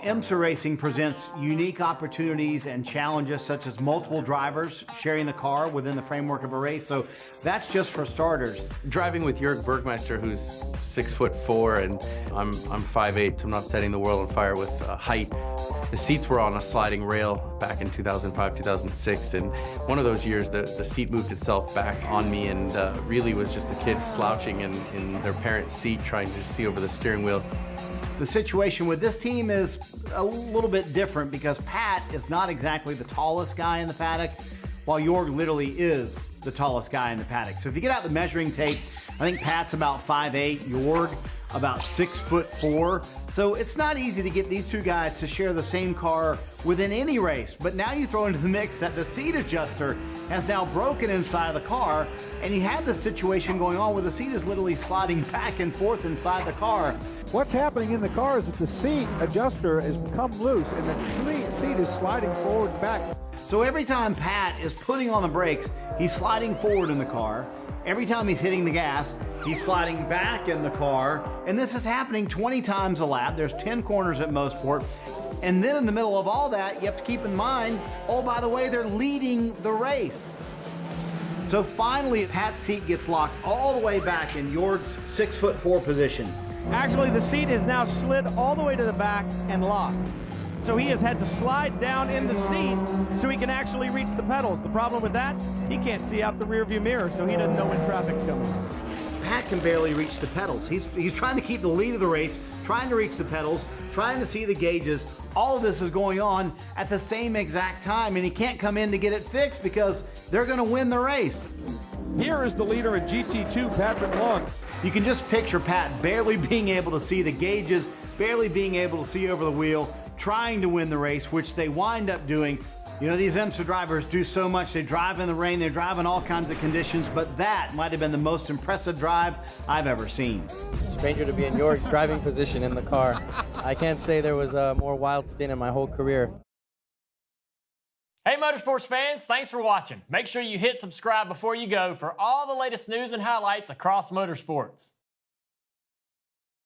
IMSA racing presents unique opportunities and challenges such as multiple drivers sharing the car within the framework of a race. So that's just for starters. Driving with Jörg Bergmeister, who's 6'4", and I'm 5'8", so I'm not setting the world on fire with height. The seats were on a sliding rail back in 2005, 2006, and one of those years the seat moved itself back on me and really was just a kid slouching in their parents' seat trying to see over the steering wheel. The situation with this team is a little bit different because Pat is not exactly the tallest guy in the paddock, while Jörg literally is the tallest guy in the paddock. So if you get out the measuring tape, I think Pat's about 5'8", Jörg about 6'4". So it's not easy to get these two guys to share the same car within any race. But now you throw into the mix that the seat adjuster has now broken inside of the car, and you have this situation going on where the seat is literally sliding back and forth inside the car. What's happening in the car is that the seat adjuster has come loose and the seat is sliding forward and back. So every time Pat is putting on the brakes, he's sliding forward in the car. Every time he's hitting the gas, he's sliding back in the car. And this is happening 20 times a lap. There's 10 corners at Mosport. And then in the middle of all that, you have to keep in mind, oh, by the way, they're leading the race. So finally, Pat's seat gets locked all the way back in Jörg's 6'4" position. Actually, the seat is now slid all the way to the back and locked. So he has had to slide down in the seat so he can actually reach the pedals. The problem with that, he can't see out the rearview mirror, so he doesn't know when traffic's coming. Pat can barely reach the pedals. He's trying to keep the lead of the race, trying to reach the pedals, trying to see the gauges. All of this is going on at the same exact time, and he can't come in to get it fixed because they're going to win the race. Here is the leader in GT2, Patrick Long. You can just picture Pat barely being able to see the gauges, barely being able to see over the wheel, trying to win the race, which they wind up doing. You know, these IMSA drivers do so much. They drive in the rain, they drive in all kinds of conditions, but that might have been the most impressive drive I've ever seen. Stranger to be in Jörg's driving position in the car. I can't say there was a more wild stint in my whole career. Hey Motorsports fans, thanks for watching. Make sure you hit subscribe before you go for all the latest news and highlights across motorsports.